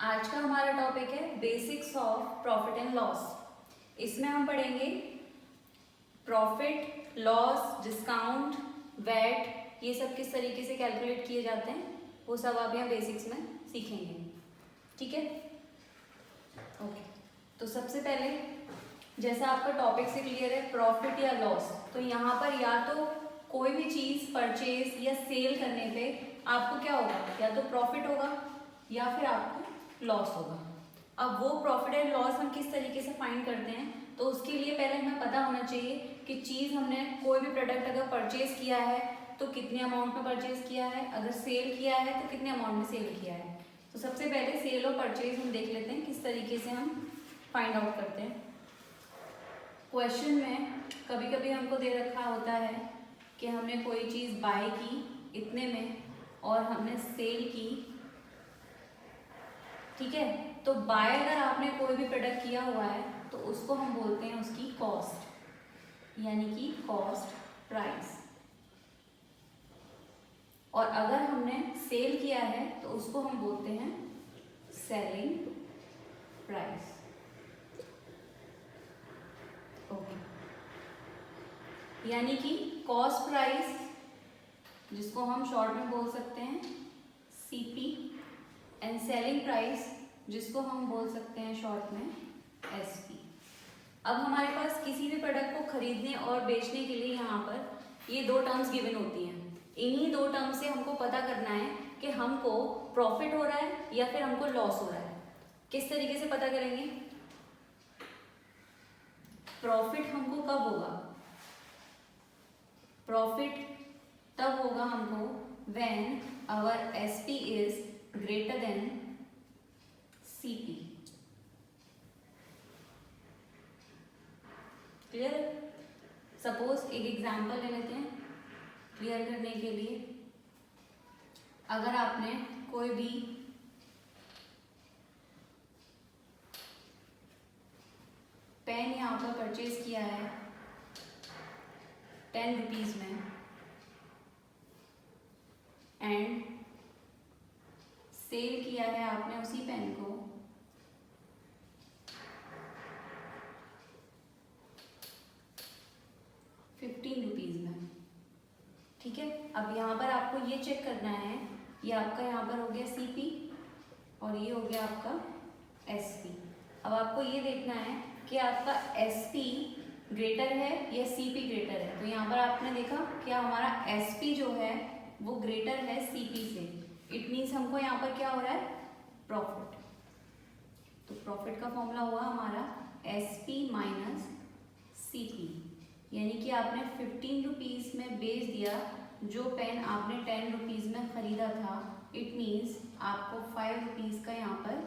आज का हमारा टॉपिक है basics of profit and loss. इसमें हम पढ़ेंगे प्रॉफिट, लॉस, डिस्काउंट, वैट, ये सब किस तरीके से कैलकुलेट किए जाते हैं, वो सब आप यहाँ बेसिक्स में सीखेंगे। ठीक है, ओके। तो सबसे पहले जैसा आपका टॉपिक से क्लियर है प्रॉफिट या लॉस, तो यहाँ पर या तो कोई भी चीज़ परचेज या सेल करने पे आपको क्या होगा, या तो प्रॉफिट होगा या फिर आपको लॉस होगा। अब वो प्रॉफिट एंड लॉस हम किस तरीके से फाइंड करते हैं, तो उसके लिए पहले हमें पता होना चाहिए कि चीज़ हमने कोई भी प्रोडक्ट अगर परचेज किया है तो कितने अमाउंट में परचेज किया है, अगर सेल किया है तो कितने अमाउंट में सेल किया है। तो सबसे पहले सेल और परचेज हम देख लेते हैं किस तरीके से हम फाइंड आउट करते हैं। क्वेश्चन में कभी कभी हमको दे रखा होता है कि हमने कोई चीज़ बाय की इतने में और हमने सेल की, ठीक है। तो बाय अगर आपने कोई भी प्रोडक्ट किया हुआ है तो उसको हम बोलते हैं उसकी कॉस्ट, यानी कि कॉस्ट प्राइस। और अगर हमने सेल किया है तो उसको हम बोलते हैं सेलिंग प्राइस। ओके, यानी कि कॉस्ट प्राइस जिसको हम शॉर्ट में बोल सकते हैं सीपी, एंड सेलिंग प्राइस जिसको हम बोल सकते हैं शॉर्ट में एसपी। अब हमारे पास किसी भी प्रोडक्ट को खरीदने और बेचने के लिए यहाँ पर ये दो टर्म्स गिवन होती हैं। इन्हीं दो टर्म से हमको पता करना है कि हमको प्रॉफिट हो रहा है या फिर हमको लॉस हो रहा है। किस तरीके से पता करेंगे? प्रॉफिट हमको कब होगा? प्रॉफिट तब होगा हमको when our SP is greater than CP. Clear? Suppose एक एग्जांपल ले लेते हैं क्लियर करने के लिए। अगर आपने कोई भी पेन यहाँ पर परचेज किया है 10 रुपीज़ में एंड सेल किया है आपने उसी पेन को 15 रुपीज़ में, ठीक है। अब यहाँ पर आपको ये चेक करना है, ये आपका यहाँ पर हो गया सीपी और ये हो गया आपका एसपी। अब आपको ये देखना है कि आपका एसपी ग्रेटर है या सीपी ग्रेटर है। तो यहाँ पर आपने देखा कि हमारा एसपी जो है वो ग्रेटर है सीपी से। इट मीन्स हमको यहाँ पर क्या हो रहा है? प्रॉफिट। तो प्रॉफिट का फॉर्मूला हुआ हमारा एसपी माइनस सीपी, यानी कि आपने 15 रुपीज़ में बेच दिया जो पेन आपने 10 रुपीज़ में ख़रीदा था। इट मीन्स आपको 5 रुपीज़ का यहाँ पर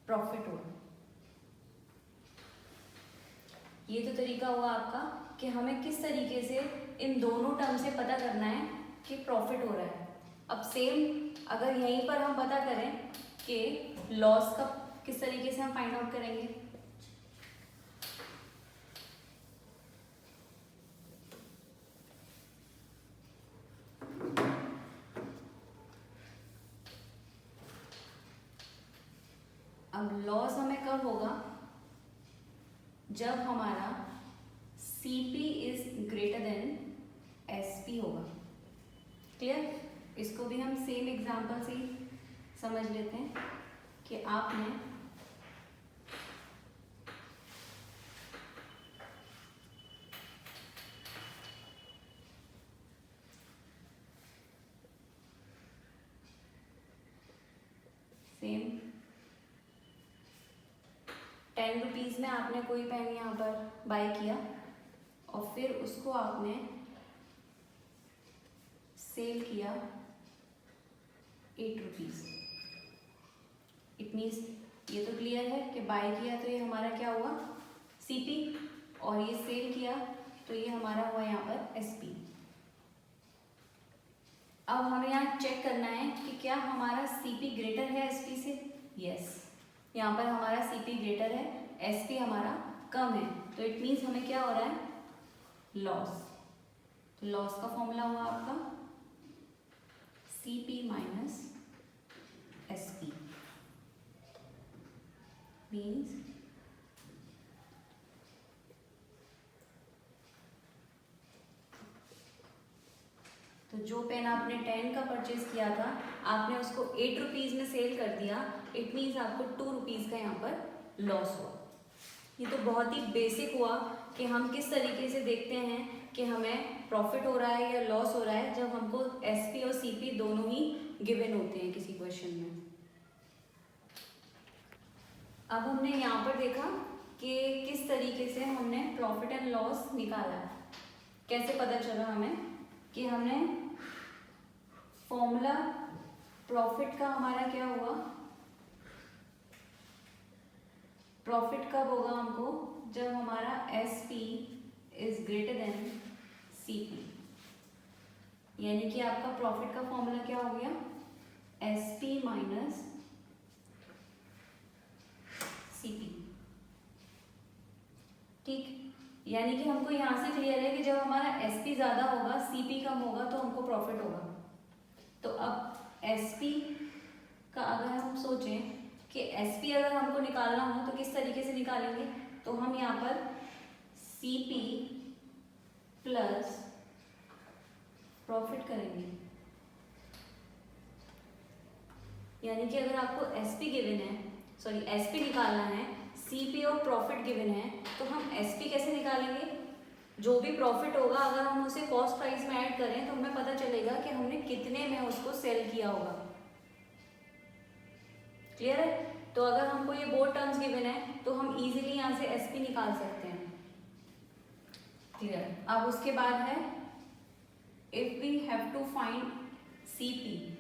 प्रॉफिट हुआ। ये तो तरीका हुआ आपका कि हमें किस तरीके से इन दोनों टर्म से पता करना है कि प्रॉफिट हो रहा है। अब सेम अगर यहीं पर हम पता करें कि लॉस का किस तरीके से हम फाइंड आउट करेंगे। अब लॉस हमें कब होगा? जब हमारा CP is greater then SP होगा। क्लियर? इसको भी हम सेम एग्जांपल से समझ लेते हैं कि आपने सेम 10 रुपीज़ में आपने कोई पेन यहाँ पर बाय किया और फिर उसको आपने सेल किया 8 रुपीज़। इट मीन्स ये तो क्लियर है कि बाय किया तो ये हमारा क्या हुआ? सीपी, और ये सेल किया तो ये हमारा हुआ यहाँ पर एसपी। अब हमें यहाँ चेक करना है कि क्या हमारा सीपी ग्रेटर है एसपी से। यस, यहाँ पर हमारा सीपी ग्रेटर है, एसपी हमारा कम है। तो इट मीन्स हमें क्या हो रहा है? लॉस। तो लॉस का फॉर्मूला हुआ आपका सीपी माइनस एसपी। मीन्स तो जो पेन आपने 10 का परचेज किया था, आपने उसको 8 रुपीज़ में सेल कर दिया, इट मीन्स आपको 2 रुपीज़ का यहाँ पर लॉस हुआ। ये तो बहुत ही बेसिक हुआ कि हम किस तरीके से देखते हैं कि हमें प्रॉफिट हो रहा है या लॉस हो रहा है, जब हमको एसपी और सीपी दोनों ही गिवन होते हैं किसी क्वेश्चन में। अब हमने यहाँ पर देखा कि किस तरीके से हमने प्रॉफिट एंड लॉस निकाला है। कैसे पता चला हमें कि हमने फॉर्मूला प्रॉफिट का हमारा क्या हुआ, प्रॉफिट कब होगा हमको, जब हमारा S P is greater than C P. यानी कि आपका प्रॉफिट का फॉर्मूला क्या हो गया, S P minus C P. ठीक, यानी कि हमको यहाँ से क्लियर है कि जब हमारा एस पी ज़्यादा होगा, सी पी कम होगा, तो हमको प्रॉफिट होगा। तो अब एस पी का अगर हम सोचें कि एस पी अगर हमको निकालना हो तो किस तरीके से निकालेंगे, तो हम यहाँ पर सी पी प्लस प्रॉफिट करेंगे। यानी कि अगर आपको एस पी गिवन है, सॉरी एस पी निकालना है, सी पी और प्रॉफिट गिवन है, तो हम एस पी कैसे निकालेंगे, जो भी प्रॉफिट होगा अगर हम उसे कॉस्ट प्राइस में ऐड करें तो हमें पता चलेगा कि हमने कितने में उसको सेल किया होगा। क्लियर है? तो अगर हमको ये बोथ टर्म्स गिवन है तो हम इजीली यहाँ से एस पी निकाल सकते हैं। क्लियर? अब उसके बाद है if we have to find C P,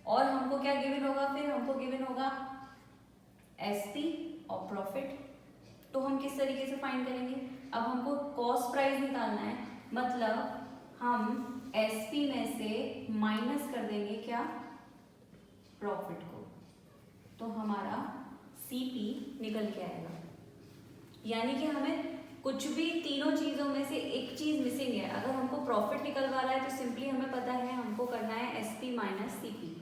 और हमको क्या गिवन होगा, फिर हमको गिवन होगा एस पी और प्रॉफिट। तो हम किस तरीके से फाइंड करेंगे, अब हमको कॉस्ट प्राइस निकालना है, मतलब हम एस पी में से माइनस कर देंगे क्या, प्रॉफिट को, तो हमारा सी पी निकल के आएगा। यानी कि हमें कुछ भी तीनों चीज़ों में से एक चीज़ मिसिंग है। अगर हमको प्रॉफिट निकलवा रहा है तो सिंपली हमें पता है हमको करना है S P minus C P.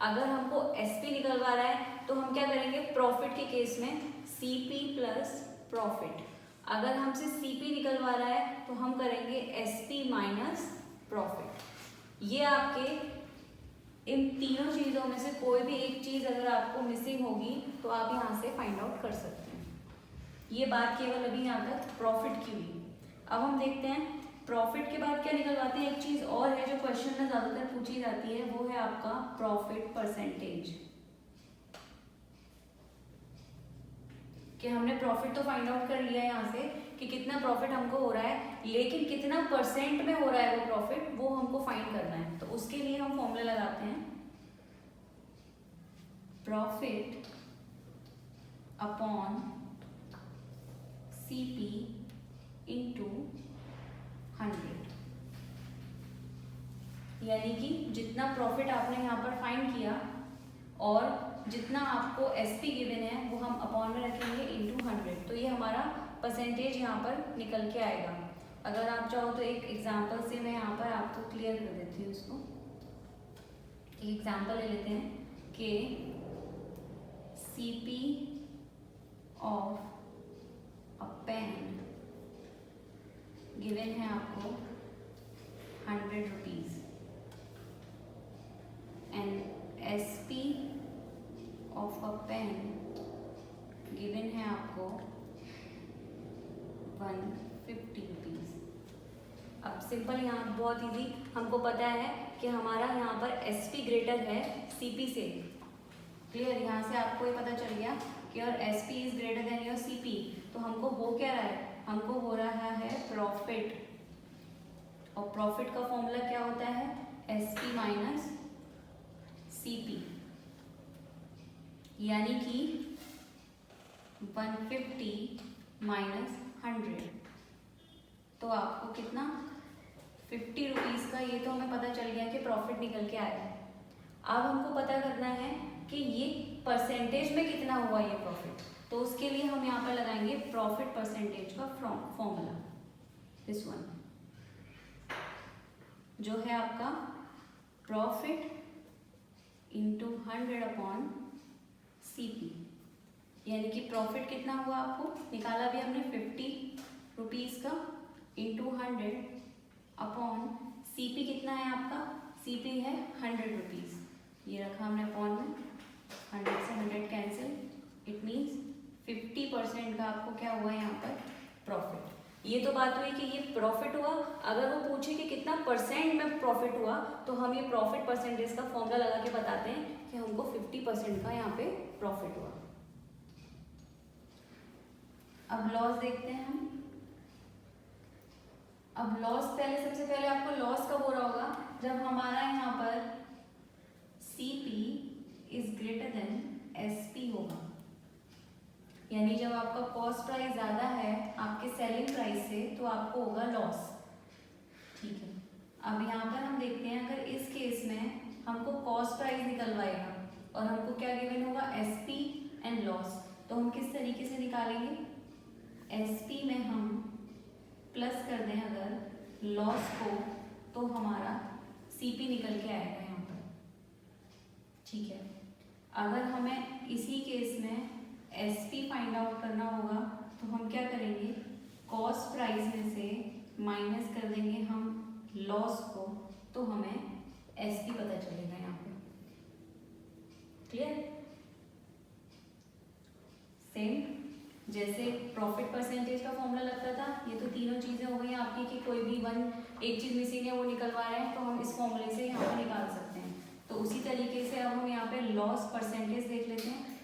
अगर हमको एस पी निकलवा रहा है तो हम क्या करेंगे, प्रॉफिट के केस में सी पी प्लस प्रॉफिट। अगर हमसे सी पी निकलवा रहा है तो हम करेंगे एस पी माइनस प्रॉफिट। ये आपके इन तीनों चीज़ों में से कोई भी एक चीज़ अगर आपको मिसिंग होगी तो आप यहाँ से फाइंड आउट कर सकते हैं। ये बात केवल अभी यहाँ तक प्रॉफिट की हुई। अब हम देखते हैं प्रॉफिट के बाद क्या निकलवाते हैं। एक चीज़ और है जो क्वेश्चन में ज़्यादातर पूछी जाती है, वो है आपका प्रॉफिट परसेंटेज। कि हमने प्रॉफिट तो फाइंड आउट कर लिया है यहाँ से कि कितना प्रॉफिट हमको हो रहा है, लेकिन कितना परसेंट में हो रहा है वो प्रॉफिट, वो हमको फाइंड करना है। तो उसके लिए हम फॉर्मूला लगाते हैं profit upon C P into 100। यानी कि जितना प्रॉफिट आपने यहाँ पर फाइंड किया और जितना आपको एस पी गिवन है वो हम अपॉन में रखेंगे इंटू 100। तो ये हमारा परसेंटेज यहाँ पर निकल के आएगा। अगर आप चाहो तो एक एग्जांपल से मैं यहाँ पर आपको क्लियर कर देती हूँ इसको। एक एग्जांपल ले लेते हैं कि C P of a pen given है आपको 100 rupees and S P of a pen given है आपको 150 रुपीज़। अब सिंपल यहाँ बहुत इजी, हमको पता है कि हमारा यहाँ पर एस पी ग्रेटर है सी पी से। क्लियर? यहाँ से आपको ये पता चल गया कि और S P is greater than your C P. तो हमको हो क्या रहा है, हमको हो रहा है प्रॉफिट, और प्रॉफिट का फॉर्मूला क्या होता है, S P minus C P. यानी कि 150 माइनस 100, तो आपको कितना 50 रुपीज़ का, ये तो हमें पता चल गया कि प्रॉफिट निकल के आया है। अब हमको पता करना है कि ये परसेंटेज में कितना हुआ ये प्रॉफिट। तो उसके लिए हम यहाँ पर लगाएंगे प्रॉफिट परसेंटेज का फॉर्मूला, दिस वन, जो है आपका profit into 100 upon C P. यानी कि प्रॉफिट कितना हुआ आपको निकाला भी हमने 50 रुपीज़ का इंटू 100 अपॉन CP कितना है आपका, CP है 100 रुपीज़, ये रखा हमने अपॉन में, 100 से 100 कैंसिल, इट मीन्स 50% का आपको क्या हुआ यहाँ पर प्रॉफिट। ये तो बात हुई कि ये प्रॉफिट हुआ। अगर वो पूछे कि कितना परसेंट में प्रॉफिट हुआ तो हम ये प्रॉफिट परसेंटेज का फॉर्मूला लगा के बताते हैं कि हमको 50% का यहाँ पे प्रॉफिट हुआ। अब लॉस देखते हैं हम। अब लॉस पहले, सबसे पहले आपको लॉस कब हो रहा होगा, जब हमारा यहाँ पर CP is greater then SP होगा, यानी जब आपका कॉस्ट प्राइस ज़्यादा है आपके सेलिंग प्राइस से तो आपको होगा लॉस। ठीक है, अब यहाँ पर हम देखते हैं अगर इस केस में हमको कॉस्ट प्राइस निकलवाएगा और हमको क्या गिवन होगा SP एंड लॉस, तो हम किस तरीके से निकालेंगे, SP में हम प्लस कर दें अगर लॉस को तो हमारा CP निकल के आएगा यहाँ पर। ठीक है, अगर हमें इसी केस में SP फाइंड आउट करना होगा तो हम क्या करेंगे, कॉस्ट प्राइस में से माइनस कर देंगे हम लॉस को, तो हमें SP पता चलेगा यहाँ पे। क्लियर? सेम जैसे प्रॉफिट परसेंटेज का फॉर्मूला लगता था, ये तो तीनों चीजें हो गई आपकी कि कोई भी एक चीज मिसिंग है वो निकलवा रहे हैं तो हम इस फॉर्मूले से यहाँ पर निकाल सकते हैं। तो उसी तरीके से अब हम यहाँ पे लॉस परसेंटेज देख लेते हैं।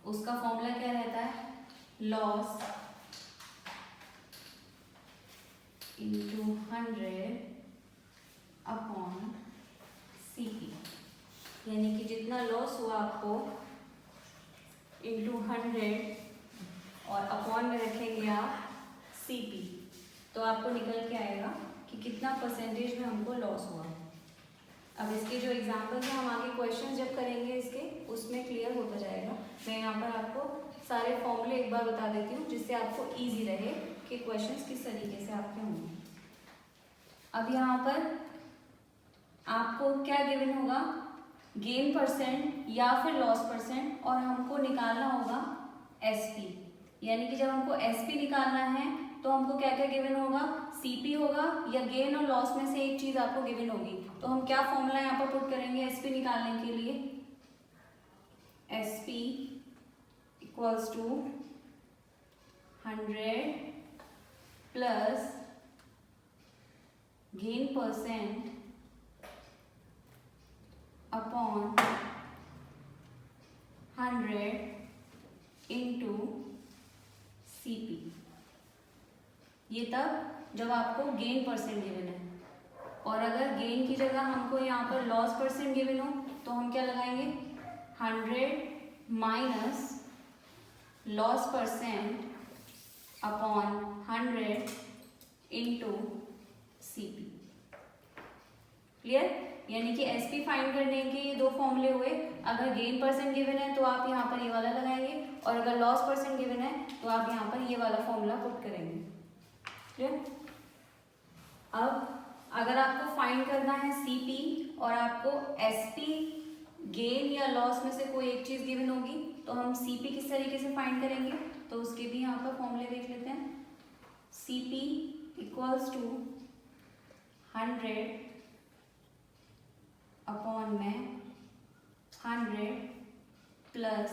उसका फॉर्मूला क्या रहता है, लॉस इंटू 100 अपॉन CP, यानी कि जितना लॉस हुआ आपको इंटू 100 और अपॉन में रखेंगे आप CP, तो आपको निकल के आएगा कि कितना परसेंटेज में हमको लॉस हुआ। अब इसके जो एग्जाम्पल्स हैं हम आगे क्वेश्चन जब करेंगे इसके उसमें क्लियर होता जाएगा। मैं यहाँ पर आपको सारे फॉर्मूले एक बार बता देती हूँ जिससे आपको इजी रहे कि क्वेश्चंस किस तरीके से आपके होंगे। अब यहाँ पर आपको क्या गिवन होगा, गेन परसेंट या फिर लॉस परसेंट, और हमको निकालना होगा SP, यानी कि जब हमको SP निकालना है तो हमको क्या क्या गिवन होगा, CP होगा या गेन और लॉस में से एक चीज आपको गिवन होगी। तो हम क्या फॉर्मूला यहाँ पर पुट करेंगे SP निकालने के लिए, SP equals to 100 plus gain percent upon 100 into CP। ये तब जब आपको गेन परसेंट गिवन है, और अगर गेन की जगह हमको यहाँ पर लॉस परसेंट गिवन हो तो हम क्या लगाएंगे, 100 minus loss percent upon 100 into CP। Clear? यानी कि SP फाइंड करने के ये दो फॉर्मूले हुए। अगर गेन परसेंट गिवन है तो आप यहाँ पर ये वाला लगाएंगे, और अगर लॉस परसेंट गिवन है तो आप यहाँ पर ये वाला फॉर्मूला पुट करेंगे। क्लियर? अब अगर आपको फाइंड करना है CP और आपको SP गेन या लॉस में से कोई एक चीज गिवन होगी तो हम CP किस तरीके से फाइंड करेंगे, तो उसके भी यहाँ पर फॉर्मूले देख लेते हैं। CP इक्वल्स टू 100 अपॉन में 100 प्लस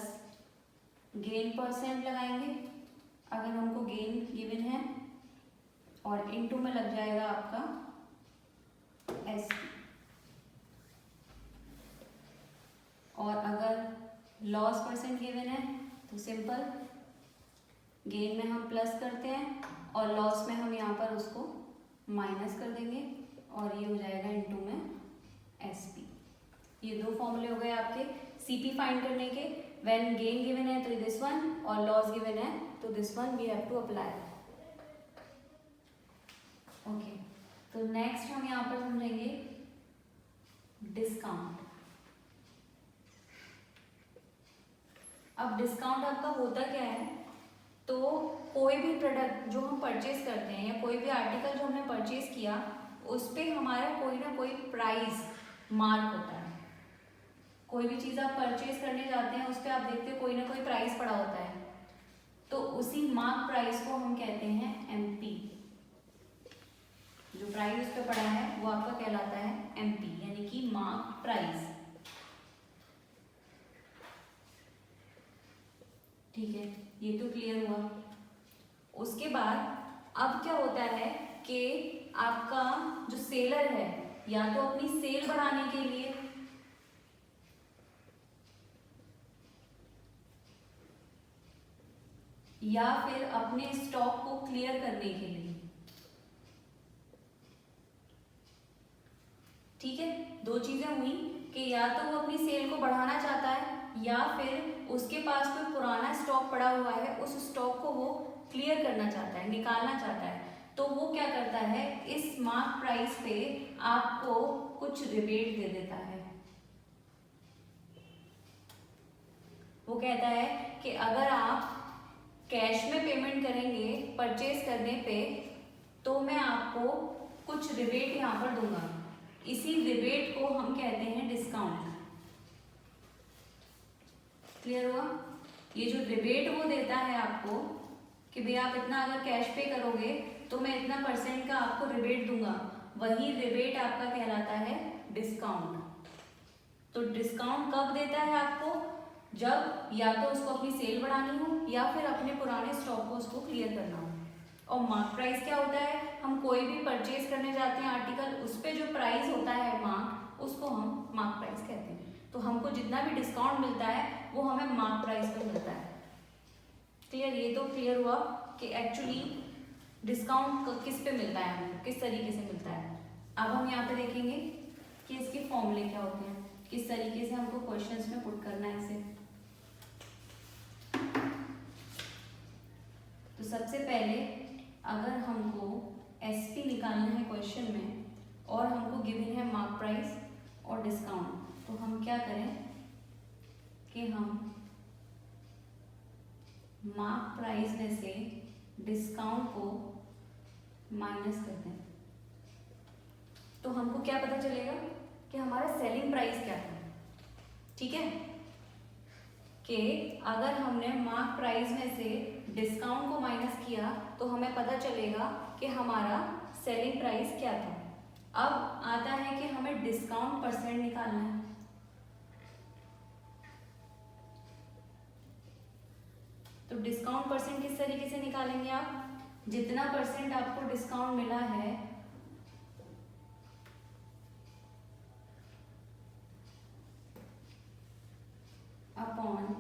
गेन परसेंट लगाएंगे अगर हमको गेन गिवन है, और इनटू में लग जाएगा आपका SP, और अगर लॉस परसेंट गिवन है तो सिंपल गेन में हम प्लस करते हैं और लॉस में हम यहाँ पर उसको माइनस कर देंगे, और ये हो जाएगा इनटू में SP। ये दो फॉर्मूले हो गए आपके CP फाइंड करने के। व्हेन गेन गिवन है तो दिस वन, और लॉस गिवन है तो this one we have to apply. Okay, तो नेक्स्ट हम यहाँ पर समझेंगे डिस्काउंट। अब डिस्काउंट आपका होता क्या है, तो कोई भी प्रोडक्ट जो हम परचेज करते हैं या कोई भी आर्टिकल जो हमने परचेज किया उस पर हमारा कोई ना कोई प्राइस मार्क होता है। कोई भी चीज़ आप परचेज करने जाते हैं उस पर आप देखते हैं कोई ना कोई प्राइस पड़ा होता है, तो उसी मार्क प्राइस को हम कहते हैं एमपी। जो प्राइस उस पर पड़ा है वो आपका कहलाता है एमपी, यानी कि मार्क प्राइस। ठीक है, ये तो क्लियर हुआ। उसके बाद अब क्या होता है कि आपका जो सेलर है या तो अपनी सेल बढ़ाने के लिए या फिर अपने स्टॉक को क्लियर करने के लिए, ठीक है, दो चीजें हुई कि या तो वो अपनी सेल को बढ़ाना चाहता है या फिर उसके पास कोई पुराना स्टॉक पड़ा हुआ है, उस स्टॉक को वो क्लियर करना चाहता है, निकालना चाहता है। तो वो क्या करता है, इस मार्क प्राइस पे आपको कुछ रिबेट दे देता है। वो कहता है कि अगर आप कैश में पेमेंट करेंगे परचेज करने पे तो मैं आपको कुछ रिबेट यहाँ पर दूंगा। इसी रिबेट को हम कहते हैं डिस्काउंट। क्लियर हुआ? ये जो रिबेट वो देता है आपको कि भाई आप इतना अगर कैश पे करोगे तो मैं इतना % का आपको रिबेट दूंगा, वही रिबेट आपका कहलाता है डिस्काउंट। तो डिस्काउंट कब देता है आपको, जब या तो उसको अपनी सेल बढ़ानी हो या फिर अपने पुराने स्टॉक को उसको क्लियर करना हो। और मार्क प्राइस क्या होता है, हम कोई भी परचेज करने जाते हैं आर्टिकल, उस पर जो प्राइस होता है मार्क, उसको हम मार्क प्राइस कहते हैं। तो हमको जितना भी डिस्काउंट मिलता है वो हमें मार्क प्राइस पर मिलता है। क्लियर? ये तो क्लियर हुआ कि एक्चुअली डिस्काउंट किस पे मिलता है, हमको किस तरीके से मिलता है। अब हम यहाँ पे देखेंगे कि इसके फॉर्मूले क्या होते हैं, किस तरीके से हमको क्वेश्चंस में पुट करना है इसे। तो सबसे पहले अगर हमको एसपी निकालना है क्वेश्चन में और हमको गिवन है मार्क प्राइस और डिस्काउंट, तो हम क्या करें कि हम मार्क प्राइस में से डिस्काउंट को माइनस कर दें। तो हमको क्या पता चलेगा कि हमारा सेलिंग प्राइस क्या था। ठीक है, कि अगर हमने मार्क प्राइस में से डिस्काउंट को माइनस किया तो हमें पता चलेगा कि हमारा सेलिंग प्राइस क्या था। अब आता है कि हमें डिस्काउंट % निकालना है। तो डिस्काउंट % किस तरीके से निकालेंगे आप, जितना % आपको डिस्काउंट मिला है अपॉन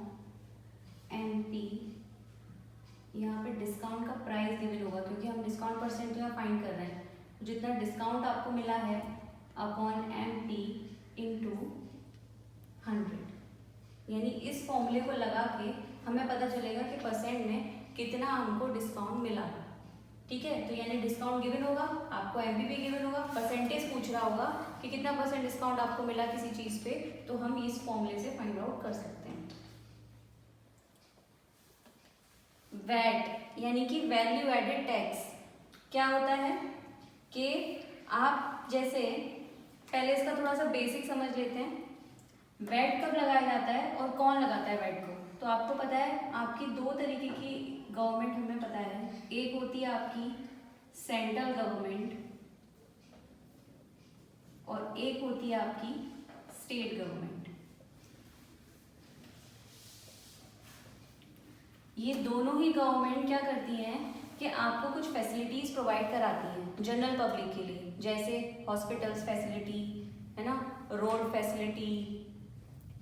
एमपी, यहाँ पे डिस्काउंट का प्राइस गिवन होगा क्योंकि हम डिस्काउंट % तो यहाँ फाइंड कर रहे हैं। जितना डिस्काउंट आपको मिला है अपॉन एमपी इंटू 100, यानी इस फॉर्मूले को लगा के हमें पता चलेगा कि % में कितना हमको डिस्काउंट मिला। ठीक है, तो यानी डिस्काउंट गिवन होगा, आपको एमपी भी गिवन होगा, परसेंटेज पूछ रहा होगा कि कितना % डिस्काउंट आपको मिला किसी चीज पे, तो हम इस फॉर्मूले से फाइंड आउट कर सकते हैं। वैट यानी कि वैल्यू एडेड टैक्स क्या होता है कि आप जैसे पहले इसका थोड़ा सा बेसिक समझ लेते हैं। वैट कब लगाया जाता है और कौन लगाता है वैट को, तो आपको पता है आपकी दो तरीके की गवर्नमेंट हमें पता है। एक होती है आपकी सेंट्रल गवर्नमेंट और एक होती है आपकी स्टेट गवर्नमेंट। ये दोनों ही गवर्नमेंट क्या करती हैं कि आपको कुछ फैसिलिटीज प्रोवाइड कराती हैं जनरल पब्लिक के लिए, जैसे हॉस्पिटल्स फैसिलिटी है ना, रोड फैसिलिटी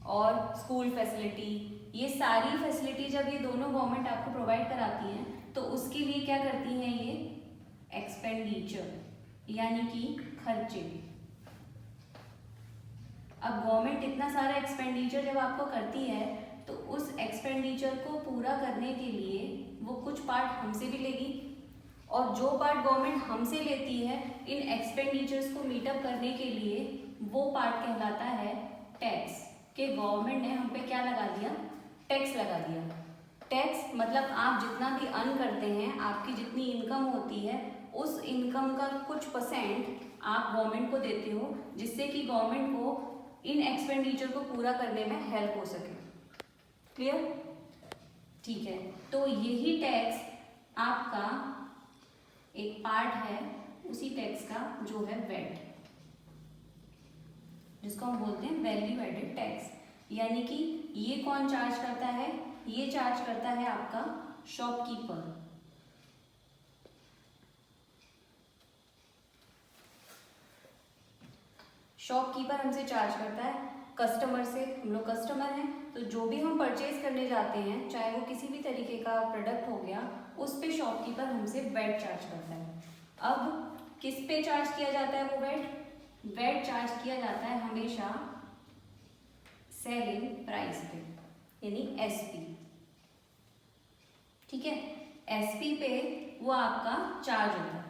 और स्कूल फैसिलिटी। ये सारी फैसिलिटी जब ये दोनों गवर्नमेंट आपको प्रोवाइड कराती हैं तो उसके लिए क्या करती हैं, ये एक्सपेंडिचर यानी कि खर्चे। अब गवर्नमेंट इतना सारा एक्सपेंडिचर जब आपको करती है तो उस एक्सपेंडिचर को पूरा करने के लिए वो कुछ पार्ट हमसे भी लेगी, और जो पार्ट गवर्नमेंट हमसे लेती है इन एक्सपेंडिचर्स को मीटअप करने के लिए वो पार्ट कहलाता है टैक्स। कि गवर्नमेंट ने हम पे क्या लगा दिया, टैक्स लगा दिया। टैक्स मतलब आप जितना भी अर्न करते हैं, आपकी जितनी इनकम होती है उस इनकम का कुछ % आप गवर्नमेंट को देते हो, जिससे कि गवर्नमेंट को इन एक्सपेंडिचर को पूरा करने में हेल्प हो सके। क्लियर? ठीक है, तो यही टैक्स आपका एक पार्ट है उसी टैक्स का जो है वैट, जिसको हम बोलते हैं वैल्यू एडेड टैक्स। यानी कि ये कौन चार्ज करता है? ये चार्ज करता है आपका शॉपकीपर। शॉपकीपर हमसे चार्ज करता है कस्टमर से। हम लोग कस्टमर हैं, तो जो भी हम परचेज करने जाते हैं, चाहे वो किसी भी तरीके का प्रोडक्ट हो गया, उस पे शॉपकीपर हमसे वैट चार्ज करता है। अब किस पे चार्ज किया जाता है वो वैट? वैट चार्ज किया जाता है हमेशा सेलिंग प्राइस पे, यानी एसपी। ठीक है, एसपी पे वो आपका चार्ज होता है।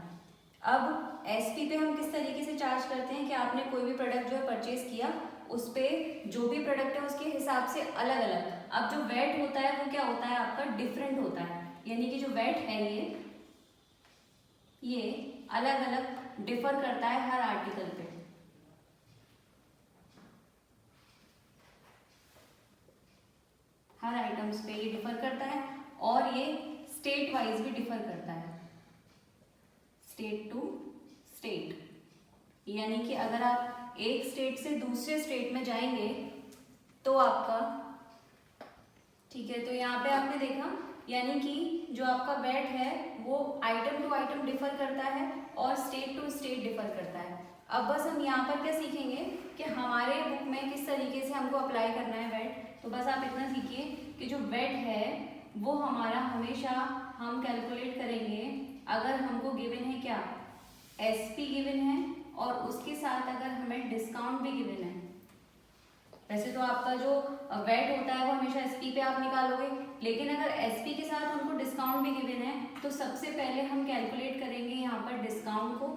अब एसपी पे हम किस तरीके से चार्ज करते हैं कि आपने कोई भी प्रोडक्ट जो है परचेज किया, उस पे जो भी प्रोडक्ट है उसके हिसाब से अलग अलग। अब जो वैट होता है वो क्या होता है आपका? डिफरेंट होता है। यानी कि जो वैट है ये अलग अलग डिफर करता है हर आर्टिकल पे। हर आइटम्स पे ये डिफर करता है, और ये स्टेट वाइज भी डिफर करता है, स्टेट टू स्टेट। यानी कि अगर आप एक स्टेट से दूसरे स्टेट में जाएंगे तो आपका, ठीक है, तो यहाँ पे आपने देखा, यानी कि जो आपका वैट है वो आइटम टू आइटम डिफर करता है और स्टेट टू स्टेट डिफर करता है। अब बस हम यहाँ पर क्या सीखेंगे कि हमारे बुक में किस तरीके से हमको अप्लाई करना है वैट। तो बस आप इतना सीखिए कि जो वैट है वो हमारा हमेशा हम कैलकुलेट करेंगे अगर हमको गिवन है क्या? एसपी गिवन है, और उसके साथ अगर हमें डिस्काउंट भी गिवन है। वैसे तो आपका जो वैट होता है वो हमेशा एसपी पे आप निकालोगे, लेकिन अगर एसपी के साथ हमको डिस्काउंट भी गिवन है तो सबसे पहले हम कैलकुलेट करेंगे यहाँ पर डिस्काउंट को,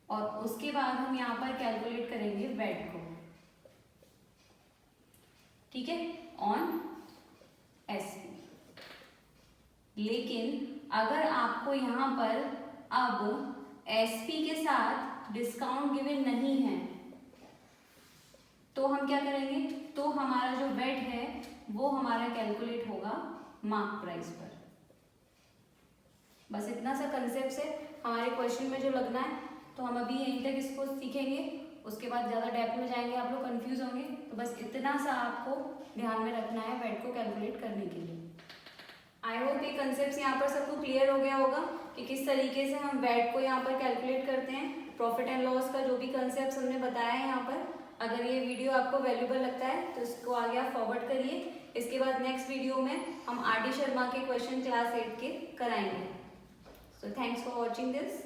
और उसके बाद हम यहाँ पर कैलकुलेट करेंगे वैट को। ठीक है, ऑन एसपी। लेकिन अगर आपको यहाँ पर अब एसपी के साथ डिस्काउंट गिवन नहीं है तो हम क्या करेंगे? तो हमारा जो वैट है वो हमारा कैलकुलेट होगा मार्क प्राइस पर। बस इतना सा कंसेप्ट से हमारे क्वेश्चन में जो लगना है, तो हम अभी यहीं तक इसको सीखेंगे, उसके बाद ज़्यादा डेप्थ में जाएंगे, आप लोग कंफ्यूज होंगे। तो बस इतना सा आपको ध्यान में रखना है वैट को कैलकुलेट करने के लिए। आई होप ये कंसेप्ट यहाँ पर सबको क्लियर हो गया होगा कि किस तरीके से हम वैट को यहाँ पर कैलकुलेट करते हैं। प्रॉफिट एंड लॉस का जो भी कंसेप्ट हमने बताया है यहाँ पर, अगर ये वीडियो आपको वैल्यूबल लगता है तो इसको आगे आप फॉरवर्ड करिए। इसके बाद नेक्स्ट वीडियो में हम आर डी शर्मा के क्वेश्चन क्लास 8 के कराएंगे। So thanks for watching this.